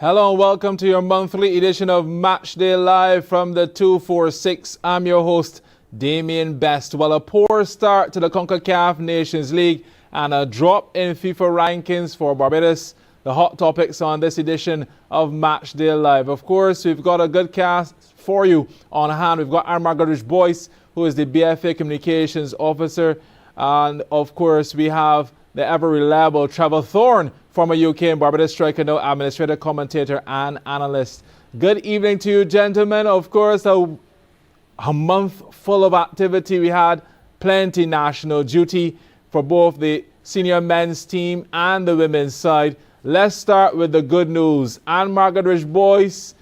Hello and welcome to your monthly edition of Matchday Live from the 246. I'm your host, Damien Best. Well, a poor start to the CONCACAF Nations League and a drop in FIFA rankings for Barbados. The hot topics on this edition of Matchday Live. Of course, we've got a good cast for you on hand. We've got Anmar Goodrich-Boyce, who is the BFA Communications Officer. And of course, we have the ever-reliable Trevor Thorne, former UK and Barbados striker, now administrator, commentator, and analyst. Good evening to you, gentlemen. Of course, a month full of activity. We had plenty national duty for both the senior men's team and the women's side. Let's start with the good news. Anmar Goodrich-Boyce,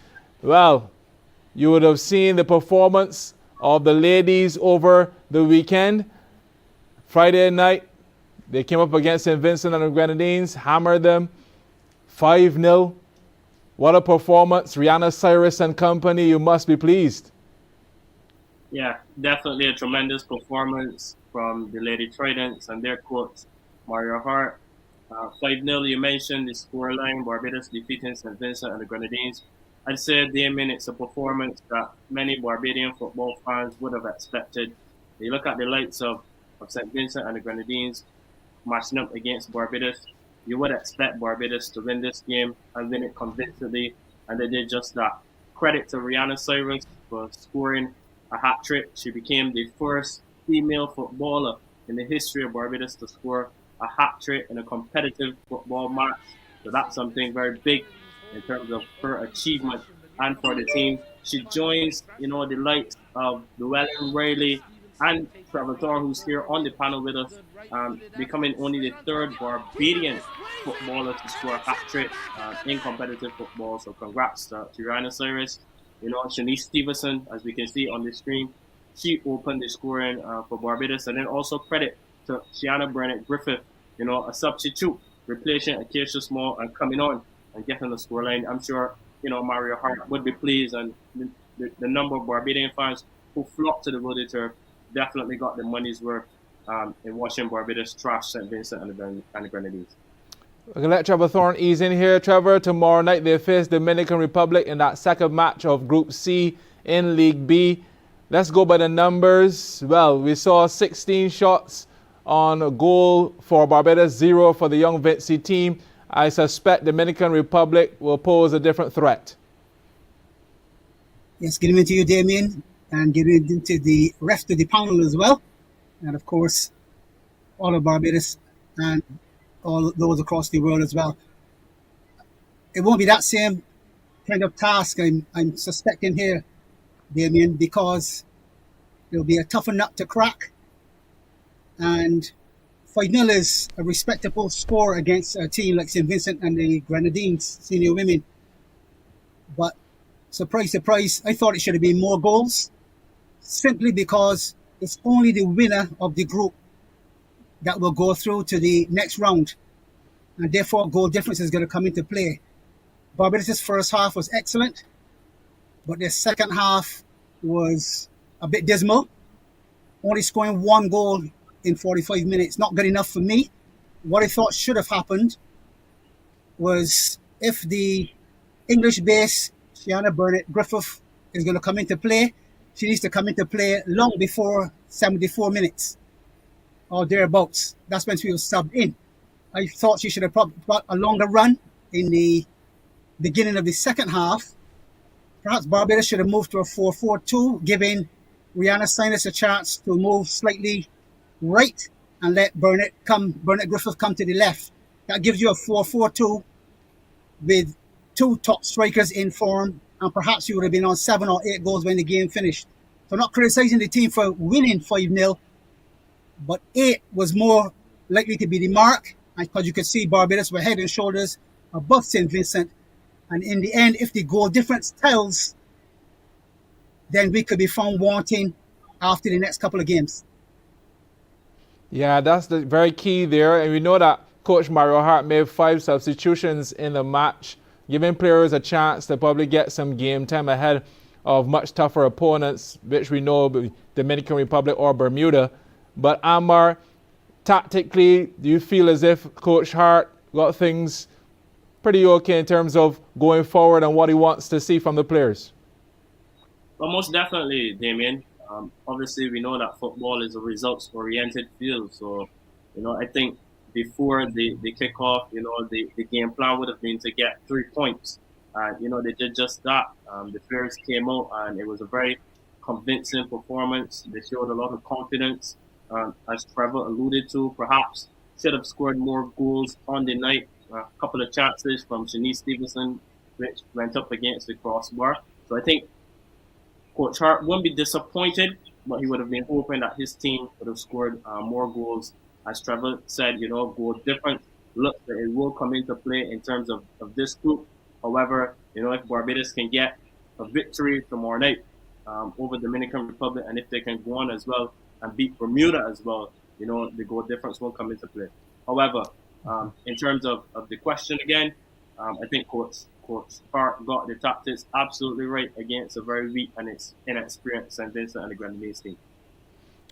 well, you would have seen the performance of the ladies over the weekend. Friday night, they came up against St. Vincent and the Grenadines, hammered them 5-0. What a performance. Rihanna Cyrus and company, you must be pleased. Yeah, definitely a tremendous performance from the Lady Tridents and their coach, Mario Hart. 5-0, you mentioned the scoreline, Barbados defeating St. Vincent and the Grenadines. I'd say, Damien, it's a performance that many Barbadian football fans would have expected. You look at the likes of St. Vincent and the Grenadines matching up against Barbados, you would expect Barbados to win this game and win it convincingly, and they did just that. Credit to Rihanna Cyrus for scoring a hat-trick. She became the first female footballer in the history of Barbados to score a hat-trick in a competitive football match. So that's something very big in terms of her achievement and for the team. She joins, the likes of Llewellyn Riley and Trevor Thorne, who's here on the panel with us, becoming only the third Barbadian footballer to score a hat-trick in competitive football. So congrats to Rihanna Cyrus. Shanice Stevenson, as we can see on the screen, she opened the scoring for Barbados. And then also credit to Shiana Burnett-Griffith, a substitute, replacing Acacia Small and coming on and getting the scoreline. I'm sure, Mario Hart would be pleased, and the number of Barbadian fans who flocked to the Woody Turf definitely got the money's worth in watching Barbados trash St. Vincent and the Grenadines. We're going to let Trevor Thorne ease in here. Trevor, tomorrow night they face Dominican Republic in that second match of Group C in League B. Let's go by the numbers. Well, we saw 16 shots on goal for Barbados, 0 for the Young Vinci team. I suspect Dominican Republic will pose a different threat. Yes, good evening to you, Damien, and good evening to the rest of the panel as well. And of course, all of Barbados and all those across the world as well. It won't be that same kind of task I'm suspecting here, Damien, because it'll be a tougher nut to crack. And 5-0 is a respectable score against a team like St. Vincent and the Grenadines, senior women. But surprise, surprise, I thought it should have been more goals, simply because it's only the winner of the group that will go through to the next round. And therefore, goal difference is going to come into play. Barbados' first half was excellent, but their second half was a bit dismal. Only scoring one goal in 45 minutes, not good enough for me. What I thought should have happened was, if the English base, Shiana Burnett-Griffith, is going to come into play, she needs to come into play long before 74 minutes or thereabouts. That's when she was subbed in. I thought she should have got a longer run in the beginning of the second half. Perhaps Barbados should have moved to a 4-4-2, giving Rihanna Cyrus a chance to move slightly right and let Burnett-Griffith come to the left. That gives you a 4-4-2 with two top strikers in form, and perhaps you would have been on 7 or 8 goals when the game finished. So not criticizing the team for winning 5-0, but 8 was more likely to be the mark, because you could see Barbados were head and shoulders above St. Vincent. And in the end, if the goal difference tells, then we could be found wanting after the next couple of games. Yeah, that's the very key there. And we know that Coach Mario Hart made 5 substitutions in the match, giving players a chance to probably get some game time ahead of much tougher opponents, which we know, Dominican Republic or Bermuda. But Anmar, tactically, do you feel as if Coach Hart got things pretty okay in terms of going forward and what he wants to see from the players? Well, most definitely, Damien. Obviously, we know that football is a results-oriented field. So, I think before the kickoff, the game plan would have been to get 3 points. And, they did just that. The players came out and it was a very convincing performance. They showed a lot of confidence. As Trevor alluded to, perhaps should have scored more goals on the night. A couple of chances from Shanice Stevenson, which went up against the crossbar. So I think Coach Hart wouldn't be disappointed, but he would have been hoping that his team would have scored more goals. As Trevor said, goal different. Look, it will come into play in terms of this group. However, if Barbados can get a victory tomorrow night over Dominican Republic, and if they can go on as well and beat Bermuda as well, the goal difference won't come into play. However, in terms of the question again, I think Coach Hart got the tactics absolutely right against a very weak and inexperienced St. Vincent and the Grenadines team.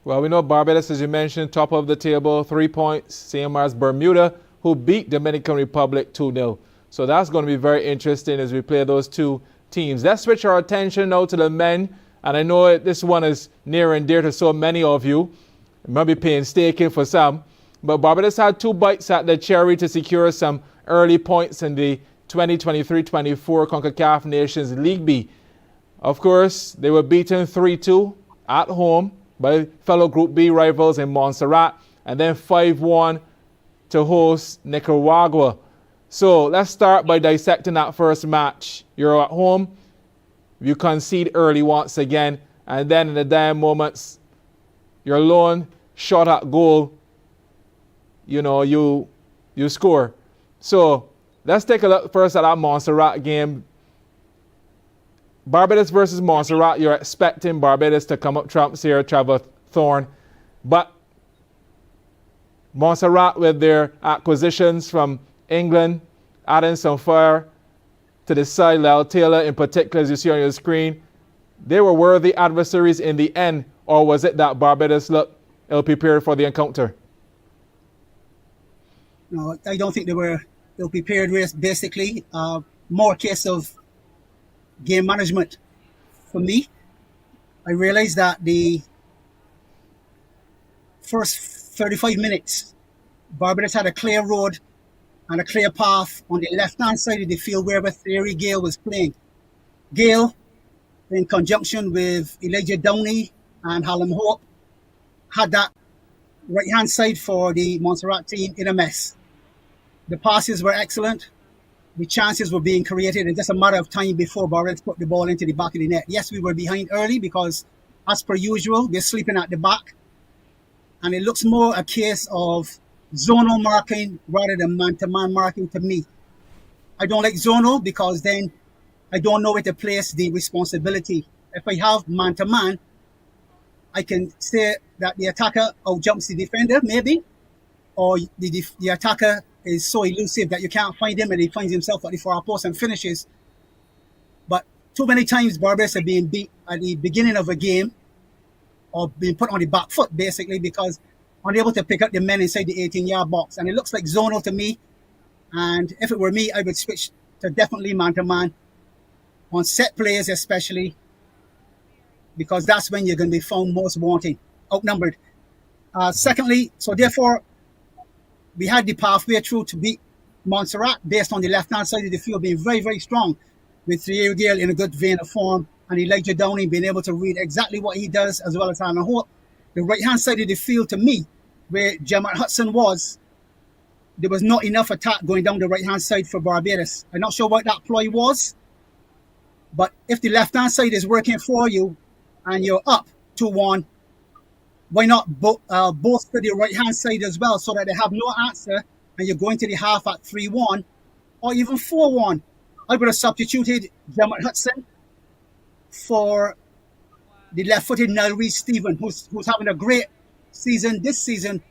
Well, we know Barbados, as you mentioned, top of the table, 3 points, same as Bermuda, who beat Dominican Republic 2-0. So that's going to be very interesting as we play those two teams. Let's switch our attention now to the men. And I know this one is near and dear to so many of you. It might be painstaking for some. But Barbados had 2 bites at the cherry to secure some early points in the 2023-24 CONCACAF Nations League B. Of course, they were beaten 3-2 at home by fellow Group B rivals in Montserrat, and then 5-1 to host Nicaragua. So let's start by dissecting that first match. You're at home, you concede early once again, and then in the dying moments, your lone shot at goal, you score. So let's take a look first at that Montserrat game. Barbados versus Montserrat, you're expecting Barbados to come up trumps here, Trevor Thorne. But Montserrat, with their acquisitions from England, adding some fire to the side, Lyle Taylor in particular, as you see on your screen, they were worthy adversaries in the end, or was it that Barbados looked ill-prepared for the encounter? No, I don't think they were ill-prepared, basically. More case of game management for me. I realized that the first 35 minutes, Barbados had a clear road and a clear path on the left-hand side of the field wherever Theory Gale was playing. Gale, in conjunction with Elijah Downey and Hallam Hope, had that right-hand side for the Montserrat team in a mess. The passes were excellent. The chances were being created in just a matter of time before Barbados put the ball into the back of the net. Yes, we were behind early because, as per usual, we're sleeping at the back. And it looks more a case of zonal marking rather than man-to-man marking to me. I don't like zonal because then I don't know where to place the responsibility. If I have man-to-man, I can say that the attacker outjumps the defender, maybe, or the attacker is so elusive that you can't find him and he finds himself at the far post and finishes. But too many times Barbados are being beat at the beginning of a game or being put on the back foot, basically, because unable to pick up the men inside the 18-yard box. And it looks like zonal to me. And if it were me, I would switch to definitely man-to-man on set players especially, because that's when you're going to be found most wanting, outnumbered. Secondly, so therefore, we had the pathway through to beat Montserrat based on the left-hand side of the field being very, very strong, with Thierry Gale in a good vein of form and Elijah Downey being able to read exactly what he does, as well as Hannah Hope. The right-hand side of the field, to me, where Jamal Hudson was, there was not enough attack going down the right-hand side for Barbados. I'm not sure what that ploy was, but if the left-hand side is working for you and you're up 2-1, why not both to the right-hand side as well, so that they have no answer and you're going to the half at 3-1 or even 4-1. I would have substituted Jamal Hudson for the left-footed Niall Rees-Stephen, who's having a great season this season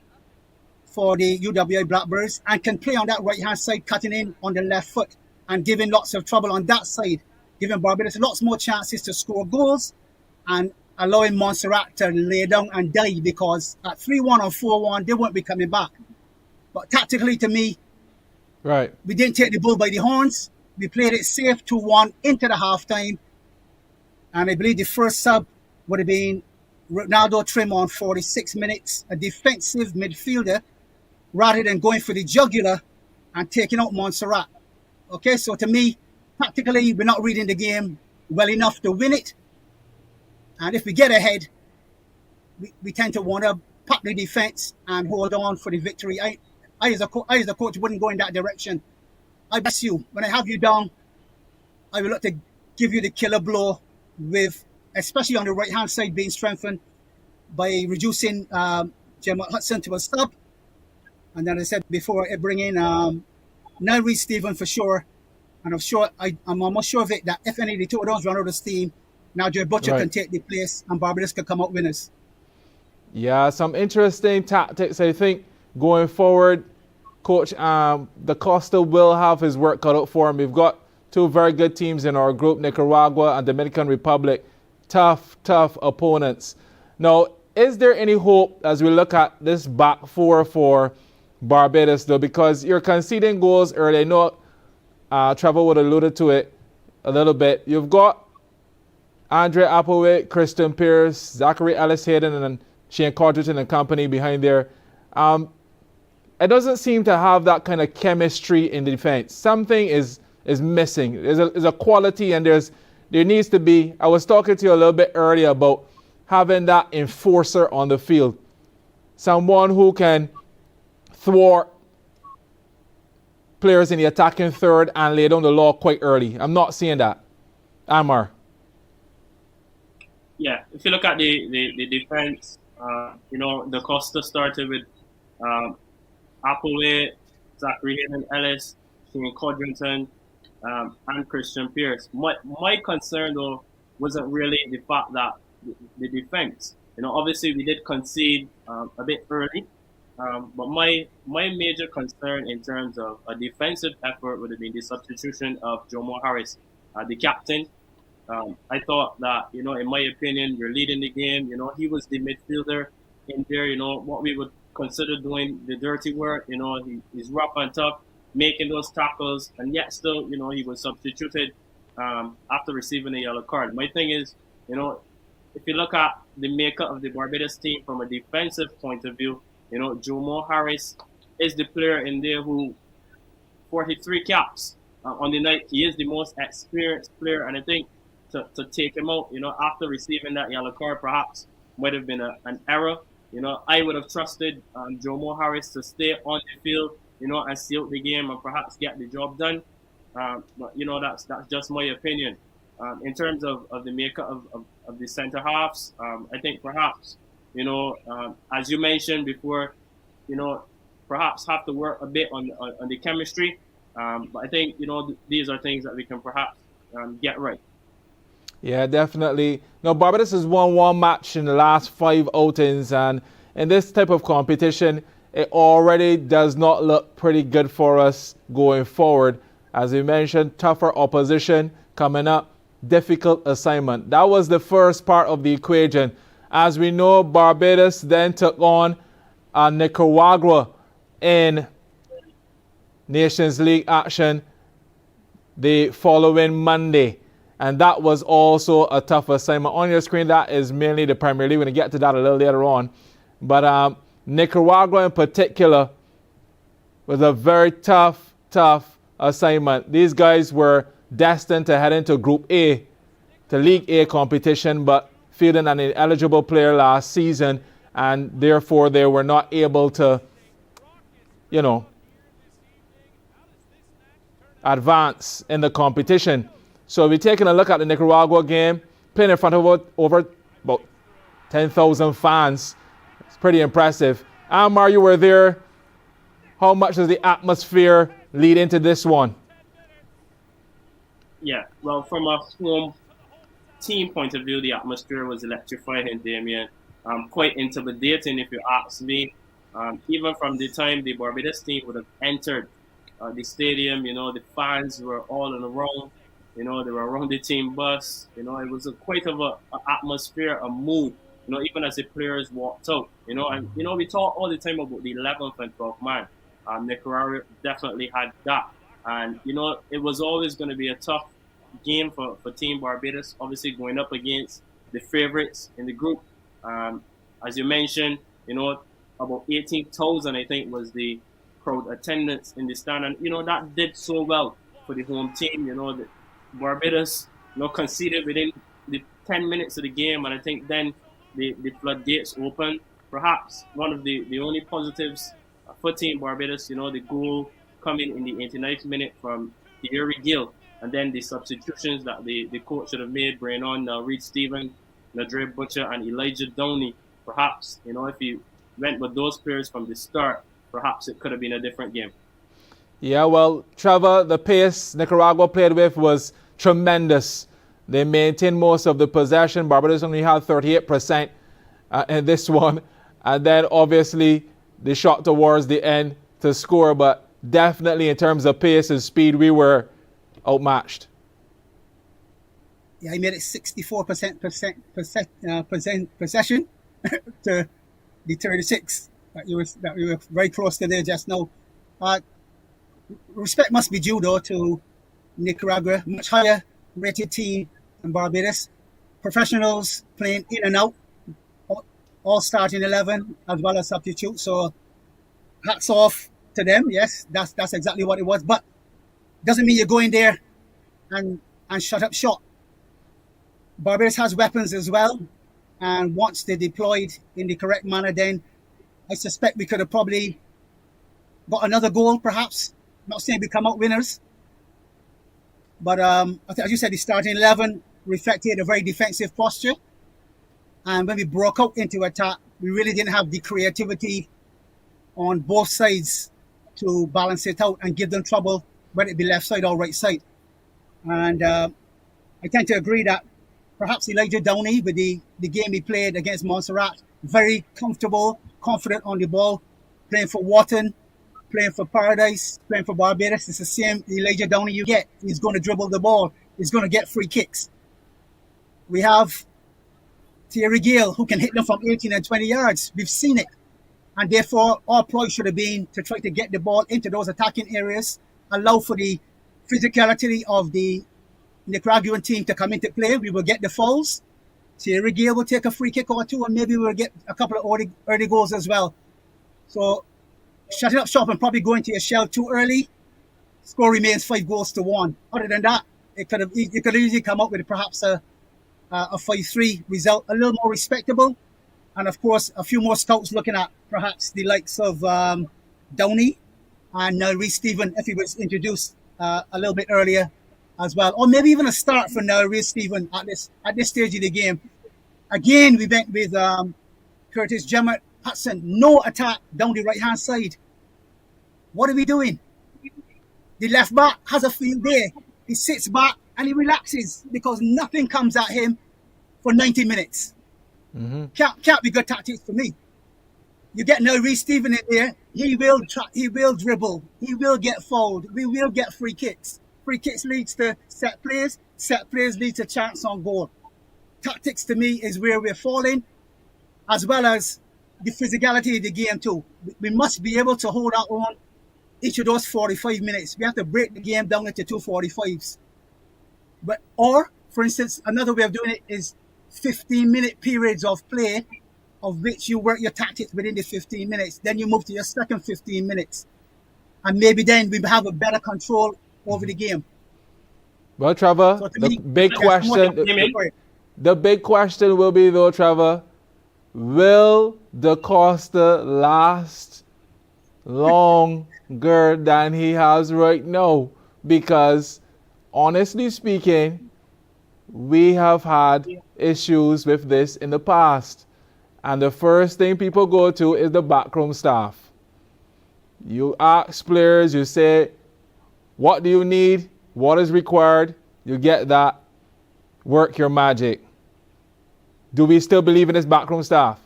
for the UWI Blackbirds and can play on that right-hand side, cutting in on the left foot and giving lots of trouble on that side, giving Barbados lots more chances to score goals and allowing Montserrat to lay down and die, because at 3-1 or 4-1, they won't be coming back. But tactically, to me, Right. We didn't take the bull by the horns. We played it safe 2-1 into the halftime. And I believe the first sub would have been Ronaldo Trim on 46 minutes, a defensive midfielder, rather than going for the jugular and taking out Montserrat. Okay, so to me, tactically, we're not reading the game well enough to win it. And if we get ahead, we tend to want to pack the defense and hold on for the victory. I as a coach, wouldn't go in that direction. I bless you. When I have you down, I will look to give you the killer blow with, especially on the right-hand side, being strengthened by reducing Gemma Hudson to a sub. And then I said before, I bring in Nell Reid-Stephen for sure. And I'm almost sure of it that if any of the two of those run out of steam, now Joe Butcher can take the place and Barbados can come out winners. Yeah, some interesting tactics, I think, going forward. Coach Da Costa will have his work cut out for him. We've got two very good teams in our group, Nicaragua and Dominican Republic. Tough opponents. Now, is there any hope as we look at this back four for Barbados, though? Because you're conceding goals early. I know Trevor would have alluded to it a little bit. You've got Andre Applewick, Christian Pierce, Zachary Ellis-Hayden, and Shane Codrington and company behind there. It doesn't seem to have that kind of chemistry in the defense. Something is missing. There's a quality, and there needs to be. I was talking to you a little bit earlier about having that enforcer on the field, someone who can thwart players in the attacking third and lay down the law quite early. I'm not seeing that. Amar. Yeah, if you look at the defense, Da Costa started with Applewhite, Zachary Hayden Ellis, Shane Codrington, and Christian Pierce. My concern, though, wasn't really the fact that the defense. Obviously we did concede a bit early, but my major concern in terms of a defensive effort would have been the substitution of Jomo Harris, the captain. I thought that, in my opinion, you're leading the game. He was the midfielder in there, what we would consider doing the dirty work. He's rough and tough, making those tackles, and yet still, he was substituted after receiving a yellow card. My thing is, if you look at the makeup of the Barbados team from a defensive point of view, Jomo Harris is the player in there who 43 caps on the night. He is the most experienced player, and I think to take him out, after receiving that yellow card, perhaps might have been an error. I would have trusted Jomo Harris to stay on the field, and see out the game and perhaps get the job done. But that's just my opinion. In terms of the makeup of the centre halves, I think perhaps, as you mentioned before, perhaps have to work a bit on the chemistry. But I think, these are things that we can perhaps get right. Yeah, definitely. Now, Barbados has won one match in the last 5 outings, and in this type of competition, it already does not look pretty good for us going forward. As we mentioned, tougher opposition coming up, difficult assignment. That was the first part of the equation. As we know, Barbados then took on Nicaragua in Nations League action the following Monday. And that was also a tough assignment. On your screen, that is mainly the Premier League. We're going to get to that a little later on. But Nicaragua in particular was a very tough assignment. These guys were destined to head into Group A, to League A competition, but fielding an ineligible player last season, and therefore they were not able to, advance in the competition. So we're taking a look at the Nicaragua game, playing in front of over about 10,000 fans. It's pretty impressive. Amar, you were there. How much does the atmosphere lead into this one? Yeah, well, from a home team point of view, the atmosphere was electrifying, Damien. Quite intimidating, if you ask me. Even from the time the Barbados team would have entered the stadium, the fans were all in a row. They were around the team bus. It was quite of an atmosphere, a mood, even as the players walked out. And, we talk all the time about the 11th and 12th man. Nicaragua definitely had that. And, it was always going to be a tough game for Team Barbados, obviously going up against the favorites in the group. As you mentioned, about 18,000, I think, was the crowd attendance in the stand. And, that did so well for the home team. The Barbados, conceded within the 10 minutes of the game. And I think then the floodgates opened. Perhaps one of the only positives for Team Barbados, the goal coming in the 89th minute from Thierry Gill. And then the substitutions that the coach should have made, bringing on Reed Stephen, Nadre Butcher, and Elijah Downey. Perhaps, if he went with those players from the start, perhaps it could have been a different game. Yeah, well, Trevor, the pace Nicaragua played with was tremendous. They maintained most of the possession. Barbados only had 38% in this one. And then, obviously, they shot towards the end to score. But definitely, in terms of pace and speed, we were outmatched. Yeah, he made it 64% possession to the 36 that we were very close to there just now. Respect must be due, though, to Nicaragua, much higher rated team than Barbados. Professionals playing in and out, all starting 11 as well as substitute. So hats off to them. Yes, that's exactly what it was. But doesn't mean you go in there and shut up shop. Barbados has weapons as well, and once they're deployed in the correct manner, then I suspect we could have probably got another goal, perhaps. Not saying we come out winners, but I think, as you said, the starting 11 reflected a very defensive posture, and when we broke out into attack, we really didn't have the creativity on both sides to balance it out and give them trouble, whether it be left side or right side. And I tend to agree that perhaps Elijah Downey, with the game he played against Montserrat, very comfortable, confident on the ball, playing for Wharton, playing for Paradise, playing for Barbados. It's the same Elijah Downey you get. He's going to dribble the ball. He's going to get free kicks. We have Thierry Gill, who can hit them from 18 and 20 yards. We've seen it. And therefore, our ploy should have been to try to get the ball into those attacking areas, allow for the physicality of the Nicaraguan team to come into play. We will get the fouls. Thierry Gill will take a free kick or two, and maybe we'll get a couple of early goals as well. So, shutting up shop and probably going to your shell too early. Score remains 5-1. Other than that, it could easily come up with perhaps a 5-3 result, a little more respectable. And of course, a few more scouts looking at perhaps the likes of Downey and Reed Stephen, if he was introduced a little bit earlier as well, or maybe even a start for Reed Stephen at this stage of the game. Again, we went with Curtis Jemmett Hudson, no attack down the right hand side. What are we doing? The left back has a field day. He sits back and he relaxes because nothing comes at him for 90 minutes. Mm-hmm. Can't be good tactics for me. You get Reed Stephen in there, he will dribble, he will get fouled, we will get free kicks. Free kicks leads to set plays lead to chance on goal. Tactics to me is where we're falling, as well as the physicality of the game too. We must be able to hold our own each of those 45 minutes. We have to break the game down into 2 45s. Or, for instance, another way of doing it is 15-minute periods of play, of which you work your tactics within the 15 minutes. Then you move to your second 15 minutes. And maybe then we have a better control over the game. Well, Trevor, So the big question will be, though, Trevor, will Da Costa last longer than he has right now? Because, honestly speaking, we have had issues with this in the past. And the first thing people go to is the backroom staff. You ask players, you say, what do you need? What is required? You get that. Work your magic. Do we still believe in this backroom staff?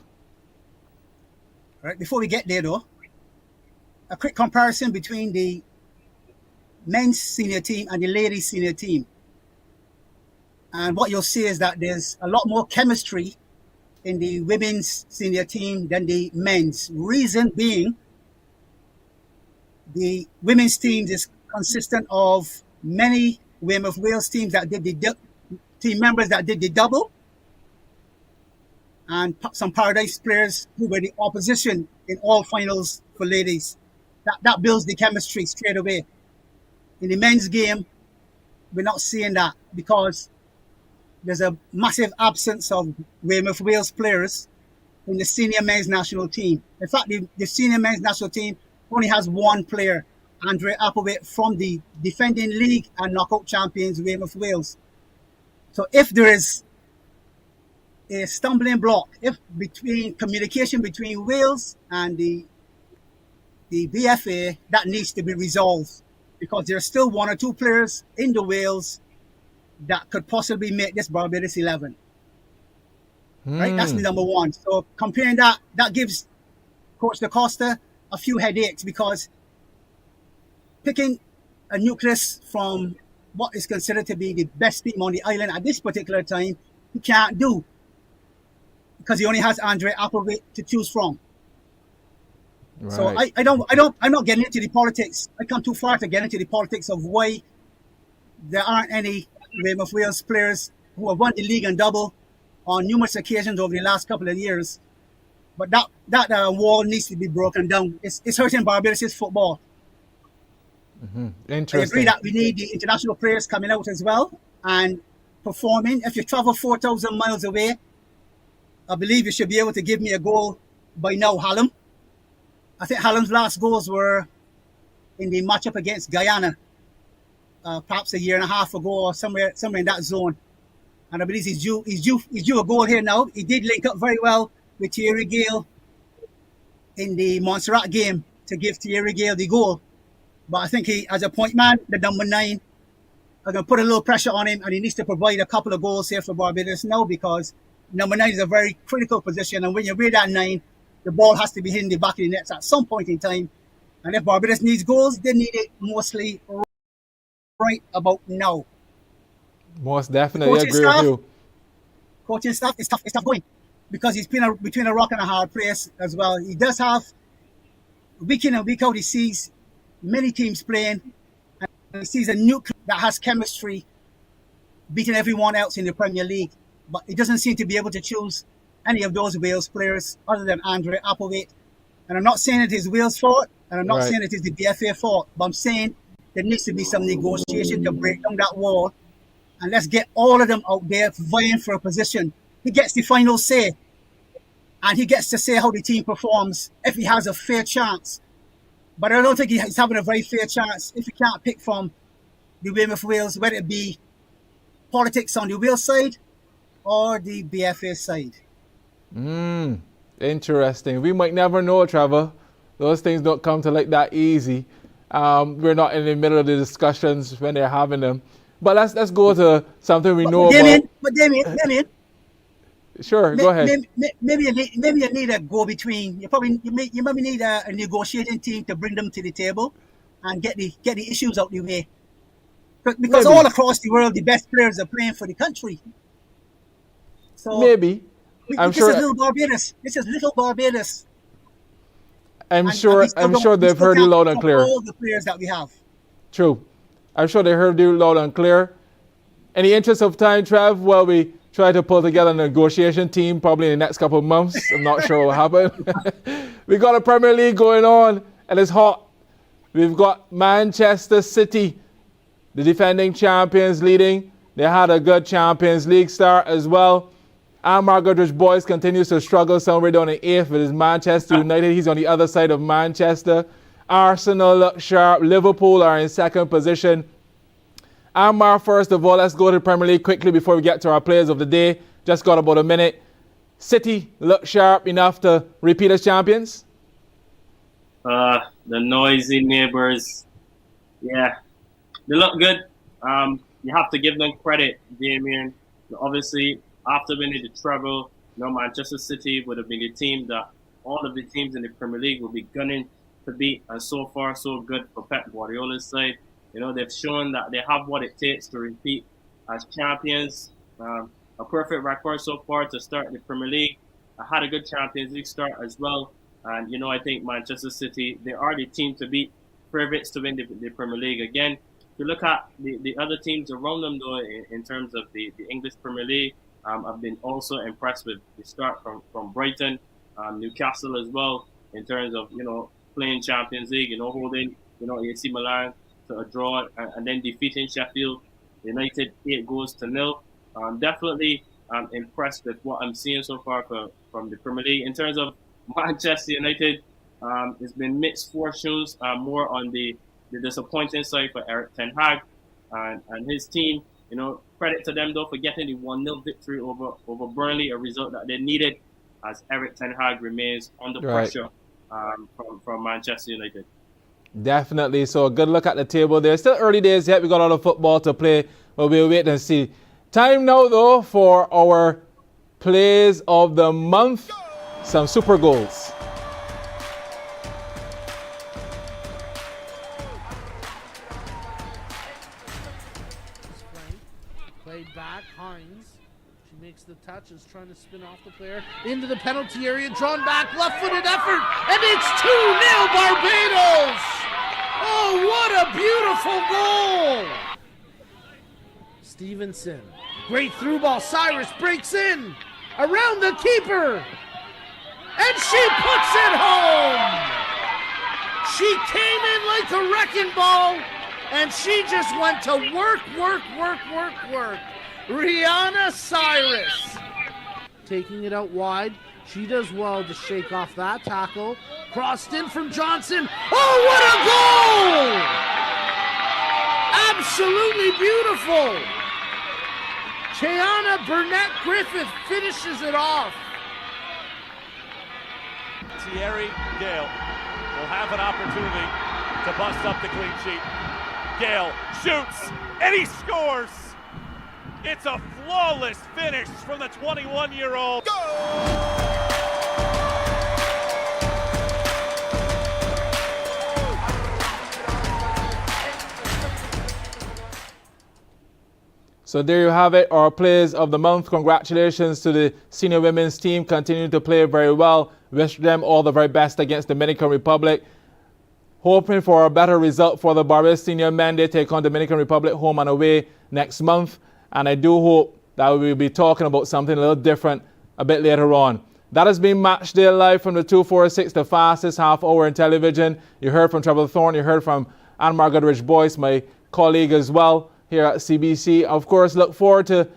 All right, before we get there, though, a quick comparison between the men's senior team and the ladies' senior team. And what you'll see is that there's a lot more chemistry in the women's senior team than the men's. Reason being, The women's team is consistent of many Weymouth Wales teams that did the team members that did the double, and some Paradise players who were the opposition in all finals for ladies. That builds the chemistry straight away. In the men's game, we're not seeing that because there's a massive absence of Weymouth Wales players in the senior men's national team. In fact, the senior men's national team only has one player, Andre Applewaite, from the defending league and knockout champions Weymouth Wales. So if there is a stumbling block, if between communication between Wales and the BFA, that needs to be resolved, because there are still one or two players in the Wales that could possibly make this Barbados 11. Right, that's the number one. So comparing that gives Coach Da Costa a few headaches, because picking a nucleus from what is considered to be the best team on the island at this particular time, he can't do, because he only has Andre Applewaite to choose from. Right. So I'm not getting into the politics. I come too far to get into the politics of why there aren't any Weymouth Wales players who have won the league and double on numerous occasions over the last couple of years. But that wall needs to be broken down. It's hurting Barbados' football. Mm-hmm. Interesting. I agree that we need the international players coming out as well and performing. If you travel 4,000 miles away, I believe you should be able to give me a goal by now, Hallam. I think Hallam's last goals were in the matchup against Guyana, perhaps a year and a half ago, or somewhere in that zone. And I believe he's due a goal here now. He did link up very well with Thierry Gale in the Montserrat game to give Thierry Gale the goal. But I think he, as a point man, the number 9, I'm going to put a little pressure on him, and he needs to provide a couple of goals here for Barbados now, because number 9 is a very critical position. And when you wear that 9, the ball has to be hitting the back of the nets at some point in time. And if Barbados needs goals, they need it mostly right about now. Most definitely agree with you. Coaching staff is tough going, because he's been between a rock and a hard place as well. He does have, week in and week out, he sees many teams playing, and he sees a nucleus that has chemistry beating everyone else in the Premier League. But he doesn't seem to be able to choose any of those Wales players other than Andre Applewaite. And I'm not saying it is Wales' fault, and I'm not saying it is the BFA fault, but I'm saying there needs to be some negotiation to break down that wall, and let's get all of them out there vying for a position. He gets the final say, and he gets to say how the team performs if he has a fair chance. But I don't think he's having a very fair chance if he can't pick from the Weymouth Wales, whether it be politics on the Wales side or the BFA side. Interesting. We might never know, Trevor. Those things don't come to like that easy. We're not in the middle of the discussions when they're having them. But let's go to something we know about. But Damien. Sure, go ahead. Maybe you need a go-between. You maybe need a negotiating team to bring them to the table and get the issues out the way. Because all across the world, the best players are playing for the country. So maybe. I'm sure. This is little Barbados. I'm sure they've heard you loud and clear. All the players that we have. True. I'm sure they heard you loud and clear. In the interest of time, Trev, while we try to pull together a negotiation team probably in the next couple of months, I'm not sure what will happen. We got a Premier League going on, and it's hot. We've got Manchester City, the defending champions, leading. They had a good Champions League start as well. Amar Goodrich Boys continues to struggle somewhere down in 8th with his Manchester United. He's on the other side of Manchester. Arsenal look sharp. Liverpool are in 2nd position. Amar, first of all, let's go to the Premier League quickly before we get to our players of the day. Just got about a minute. City look sharp enough to repeat as champions? The noisy neighbours, yeah, they look good. You have to give them credit, Damien. Obviously, after winning the treble, Manchester City would have been the team that all of the teams in the Premier League will be gunning to beat, and so far so good for Pep Guardiola's side. They've shown that they have what it takes to repeat as champions. A perfect record so far to start the Premier League. I had a good Champions League start as well. And, I think Manchester City, they are the team to beat favorites to win the Premier League again. If you look at the other teams around them, though, in terms of the English Premier League, I've been also impressed with the start from Brighton, Newcastle as well, in terms of, playing Champions League, holding, AC Milan to a draw and then defeating Sheffield United 8-0. Definitely impressed with what I'm seeing so far from the Premier League. In terms of Manchester United, it's been mixed fortunes, more on the disappointing side for Eric Ten Hag and his team. Credit to them, though, for getting the 1-0 victory over Burnley, a result that they needed, as Eric Ten Hag remains under pressure from Manchester United. Definitely. So a good look at the table there. Still early days yet. We got a lot of football to play, but we'll wait and see. Time now, though, for our plays of the month. Some super goals. Played back, Hines. She makes the touch, is trying to spin off the player into the penalty area, drawn back, left-footed effort, and it's 2-0 Barbados! Oh, what a beautiful goal! Stevenson, great through ball, Cyrus breaks in, around the keeper, and she puts it home! She came in like a wrecking ball, and she just went to work. Rihanna Cyrus taking it out wide. She does well to shake off that tackle. Crossed in from Johnson. Oh, what a goal! Absolutely beautiful. Cheyana Burnett Griffith finishes it off. Thierry Gale will have an opportunity to bust up the clean sheet. Gale shoots, and he scores! It's a flawless finish from the 21-year-old. So there you have it, our plays of the month. Congratulations to the senior women's team, continuing to play very well. Wish them all the very best against the Dominican Republic. Hoping for a better result for the Barbados senior men. They take on Dominican Republic home and away next month. And I do hope that we'll be talking about something a little different a bit later on. That has been Matchday Live from the 246, the fastest half hour in television. You heard from Trevor Thorne, you heard from Anne-Margaret Rich-Boyce, my colleague as well here at CBC. Of course, look forward to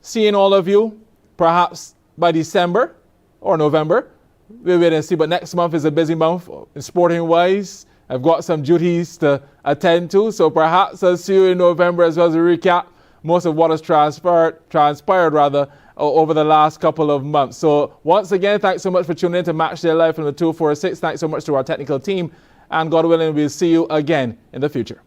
seeing all of you, perhaps by December or November. We'll wait and see, but next month is a busy month sporting-wise. I've got some duties to attend to, so perhaps I'll see you in November as well as a recap most of what has transpired over the last couple of months. So once again, thanks so much for tuning in to Matchday Live from the 246. Thanks so much to our technical team, and God willing, we'll see you again in the future.